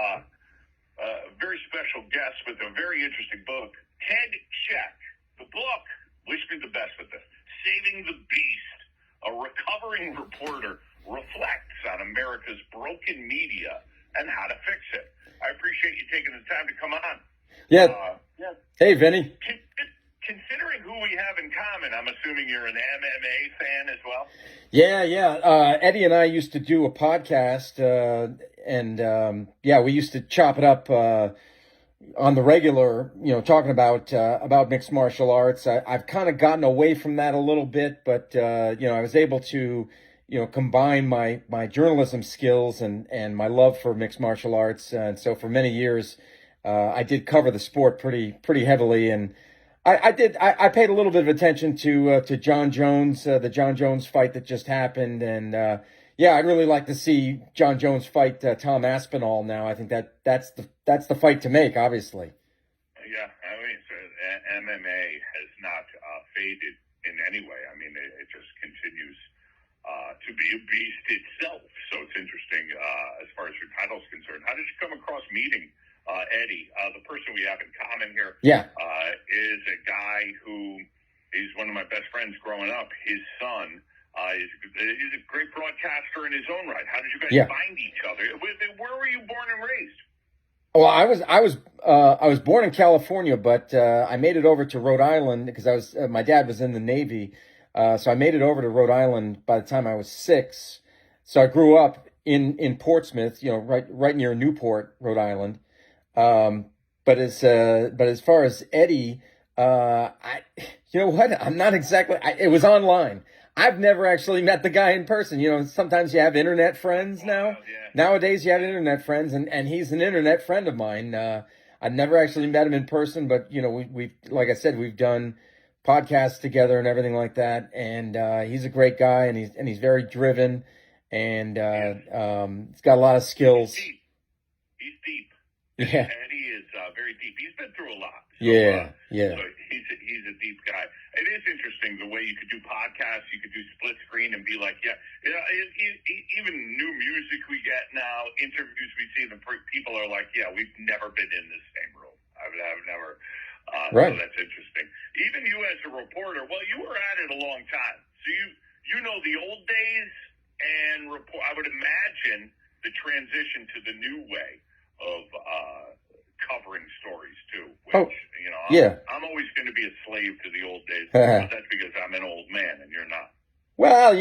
a very special guest with a very interesting book. Ted Czech, the book, wish me the best with this, Saving the Beast, a recovering reporter reflects on America's broken media and how to fix it. I appreciate you taking the time to come on. Yeah. Hey, Vinnie. Considering who we have in common, I'm assuming you're an MMA fan as well? Yeah. Eddie and I used to do a podcast, and we used to chop it up on the regular, talking about mixed martial arts. I've kind of gotten away from that a little bit, but, I was able to, combine my journalism skills and my love for mixed martial arts. And so for many years, I did cover the sport pretty heavily, and I paid a little bit of attention to John Jones, the John Jones fight that just happened, and I'd really like to see John Jones fight Tom Aspinall now. I think that's the fight to make, obviously. Yeah, I mean, MMA has not faded in any way. I mean, it just continues to be a beast itself. So it's interesting as far as your title is concerned. How did you come across meeting Eddie? The person we have in common here is a guy who is one of my best friends growing up. His son is a great broadcaster in his own right. How did you guys find each other? Where were you born and raised? Well, I was born in California, but I made it over to Rhode Island because my dad was in the Navy, so I made it over to Rhode Island by the time I was 6. So I grew up in Portsmouth, right near Newport, Rhode Island. But as far as Eddie, I'm not exactly. It was online. I've never actually met the guy in person. Sometimes you have internet friends now. Yeah. Nowadays you have internet friends, and he's an internet friend of mine. I've never actually met him in person, but we like I said, we've done podcasts together and everything like that. And he's a great guy, and he's very driven, and he's got a lot of skills. He's deep. Yeah. Eddie is very deep. He's been through a lot. So, Yeah. So he's a deep guy. It is interesting the way you could do podcasts, you could do split screen and be like, even new music we get now, interviews we see, people are like, we've never been in the same room. I've never. Right. So that's interesting. Even you as a reporter, well, you were at it a long time. So you know the old days and I would imagine the transition to the new way of covering stories too, which I'm always going to be a slave to the old days, but that's because I'm an old man and you're not. Well,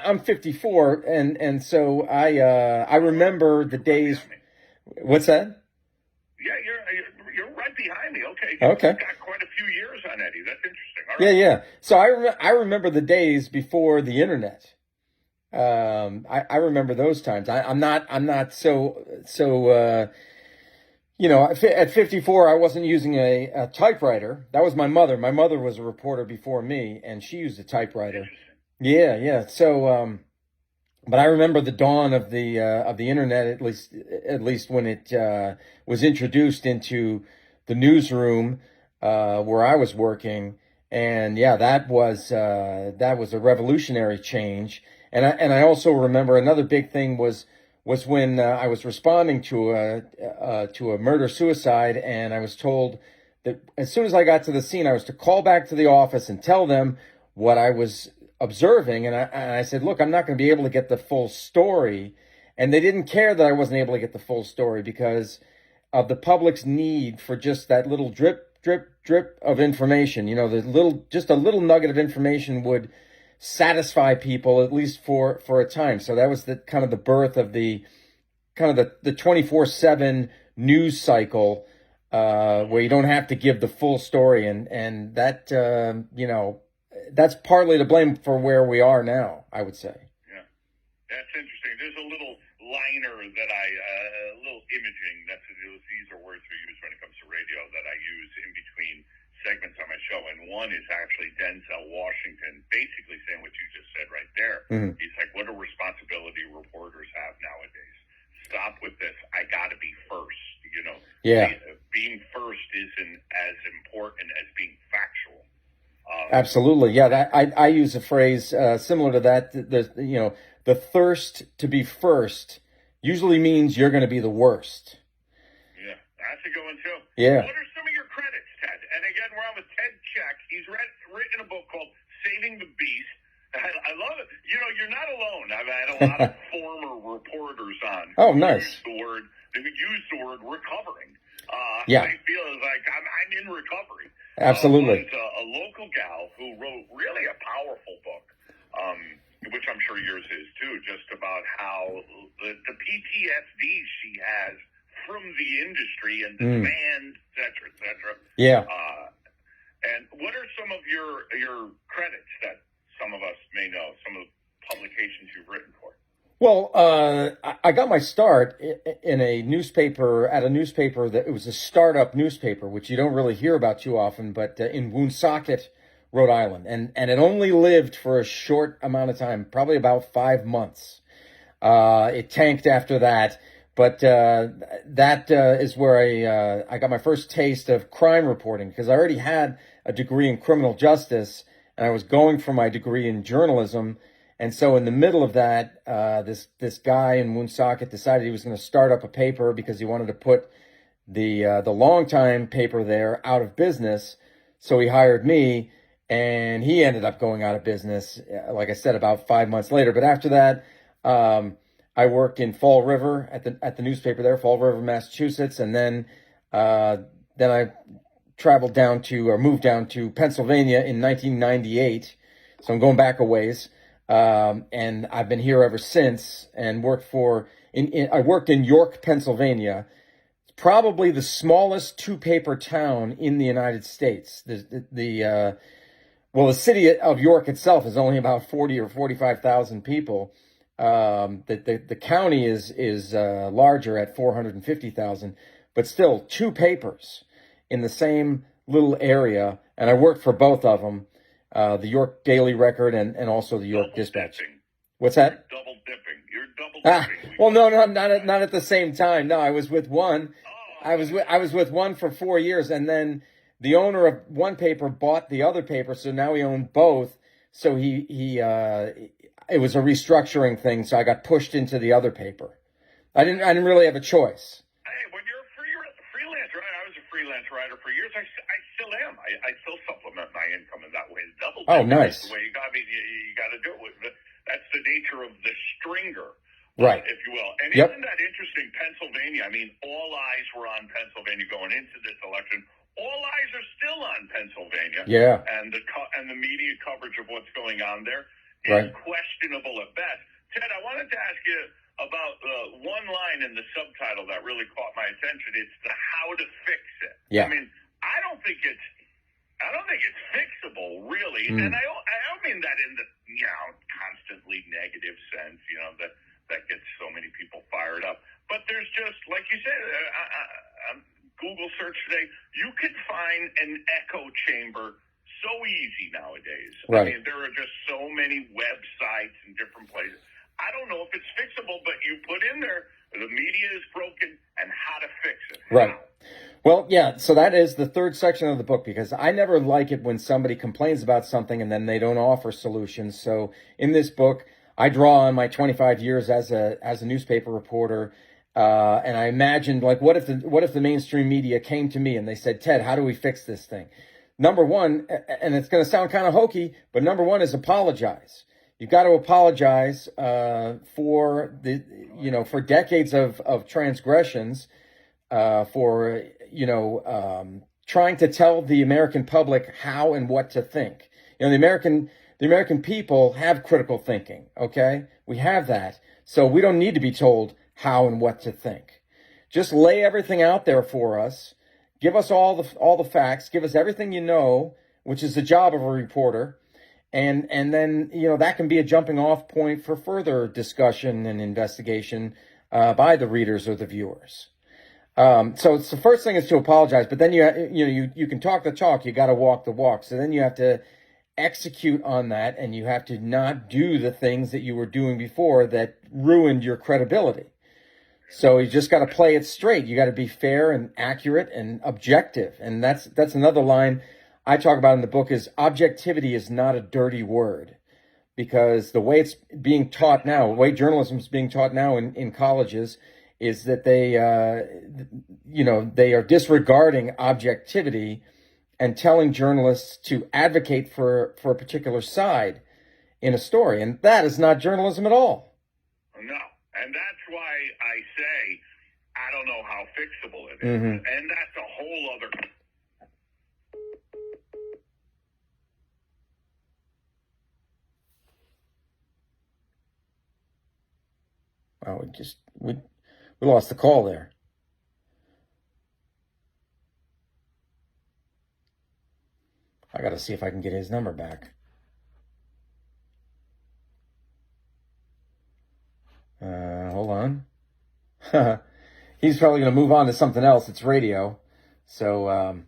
I'm 54, and so I remember the days. What's that? Yeah, you're right behind me. Okay. Okay. You've got quite a few years on Eddie. That's interesting. All right. Yeah. So I remember the days before the internet. I remember those times. I'm not so. At 54, I wasn't using a typewriter. That was my mother. My mother was a reporter before me, and she used a typewriter. Yeah. So, but I remember the dawn of the internet, at least when it was introduced into the newsroom where I was working, and that was a revolutionary change. And I also remember another big thing was when I was responding to a murder-suicide, and I was told that as soon as I got to the scene, I was to call back to the office and tell them what I was observing. And I said, look, I'm not going to be able to get the full story. And they didn't care that I wasn't able to get the full story because of the public's need for just that little drip, drip, drip of information. Just a little nugget of information would satisfy people, at least for a time. So that was the kind of the birth of the 24/7 news cycle, where you don't have to give the full story, and that that's partly to blame for where we are now, I would say. Yeah, that's interesting. There's a little liner that a little imaging. These are words we use when it comes to radio that I use in between segments on my show, and one is actually Denzel Washington basically saying what you just said right there. Mm-hmm. He's like, what a responsibility reporters have nowadays. Stop with this. I got to be first. Being first isn't as important as being factual. Absolutely. Yeah. I use a phrase similar to that. The thirst to be first usually means you're going to be the worst. That's a good one, too. Yeah. What are some of your credits, Ted? And again, we're on with Ted Czech. He's written a book called Saving the Beast. I love it. You know, you're not alone. I've had a lot of former reporters on. Oh, nice. Who use the word recovering. Yeah. They feel like I'm in recovery. Absolutely. It's a local gal who wrote really a powerful book, which I'm sure yours is too, just about how the PTSD she has from the industry and the demand, et cetera. Yeah. And what are some of your credits that some of us may know, some of the publications you've written for? Well, I got my start in a newspaper, that it was a startup newspaper, which you don't really hear about too often, but in Woonsocket, Rhode Island. And it only lived for a short amount of time, probably about 5 months. It tanked after that. But that is where I got my first taste of crime reporting, because I already had a degree in criminal justice, and I was going for my degree in journalism. And so in the middle of that, this guy in Woonsocket decided he was going to start up a paper because he wanted to put the longtime paper there out of business. So he hired me, and he ended up going out of business, like I said, about 5 months later. But after that, I worked in Fall River at the newspaper there, Fall River, Massachusetts, and then I moved down to Pennsylvania in 1998. So I'm going back a ways. And I've been here ever since, and I worked in York, Pennsylvania. It's probably the smallest two-paper town in the United States. The city of York itself is only about 40 or 45,000 people. The county is larger at 450,000, but still two papers in the same little area, and I worked for both of them. The York Daily Record and also the York Dispatch. What's that? You're double dipping. Well, no, not at the same time. No, I was with one. I was with one for 4 years, and then the owner of one paper bought the other paper, so now he owned both. So it was a restructuring thing, so I got pushed into the other paper. I didn't really have a choice. Hey, when you're a freelancer, I was a freelance writer for years. I still am. I still supplement my income in that way. Double. Oh, nice. The way you got to do it. That's the nature of the stringer, right? If you will. And Yep. Isn't that interesting? Pennsylvania. I mean, all eyes were on Pennsylvania going into this election. All eyes are still on Pennsylvania. Yeah. And the media coverage of what's going on there is right. questionable at best. Ted, I wanted to ask you about one line in the subtitle that really caught my attention. It's the how to fix it. Yeah. I mean, I don't think it's fixable, really. And I don't mean that in the constantly negative sense, that gets so many people fired up. But there's just, like you said, Google search today, you can find an echo chamber so easy nowadays. Right. I mean, there are just so many websites and different places. I don't know if it's fixable, but you put in there, the media is broken and how to fix it. Right. Well, yeah, so that is the third section of the book, because I never like it when somebody complains about something and then they don't offer solutions. So in this book, I draw on my 25 years as a newspaper reporter, and I imagined, like, what if the mainstream media came to me and they said, Ted, how do we fix this thing? Number one, and it's going to sound kind of hokey, but number one is apologize. You've got to apologize for for decades of transgressions, for trying to tell the American public how and what to think. The American people have critical thinking. Okay, we have that, so we don't need to be told how and what to think. Just lay everything out there for us. Give us all the facts. Give us everything you know, which is the job of a reporter. And then, that can be a jumping off point for further discussion and investigation by the readers or the viewers. So it's the first thing is to apologize, but then you can talk the talk, you got to walk the walk. So then you have to execute on that, and you have to not do the things that you were doing before that ruined your credibility. So you just got to play it straight. You got to be fair and accurate and objective. And that's another line I talk about in the book is objectivity is not a dirty word, because the way it's being taught now, the way journalism is being taught now in colleges is that they, they are disregarding objectivity and telling journalists to advocate for a particular side in a story. And that is not journalism at all. No. And that's why I say, I don't know how fixable it is. Mm-hmm. And that's a whole other... Oh, we lost the call there. I got to see if I can get his number back. Hold on. He's probably going to move on to something else. It's radio. So,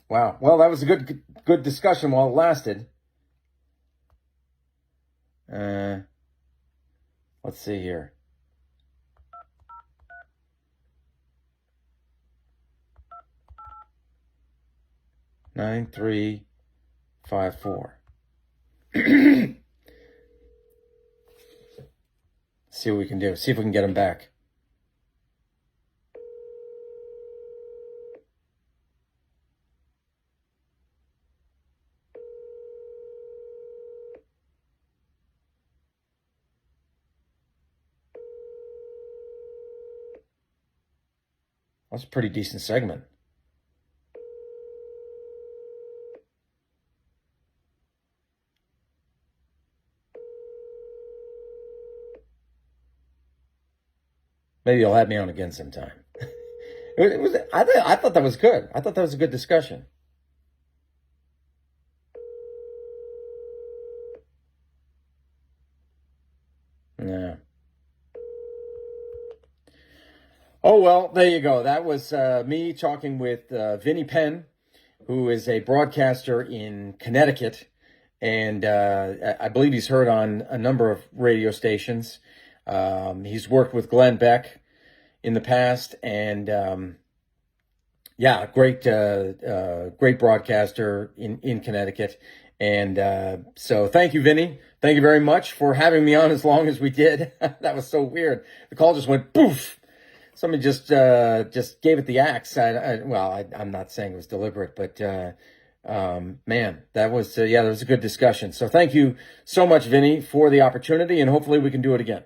wow. Well, that was a good discussion while it lasted. Let's see here. Nine, 3, 5, 4. See what we can do. See if we can get him back. That's a pretty decent segment. Maybe you'll have me on again sometime. I thought that was good. I thought that was a good discussion. Yeah. Oh, well, there you go. That was me talking with Vinnie Penn, who is a broadcaster in Connecticut. And I believe he's heard on a number of radio stations. He's worked with Glenn Beck in the past. And great broadcaster in Connecticut. And so thank you, Vinnie. Thank you very much for having me on as long as we did. That was so weird. The call just went poof. Somebody just gave it the axe. I'm not saying it was deliberate, but man, that was that was a good discussion. So thank you so much, Vinnie, for the opportunity, and hopefully we can do it again.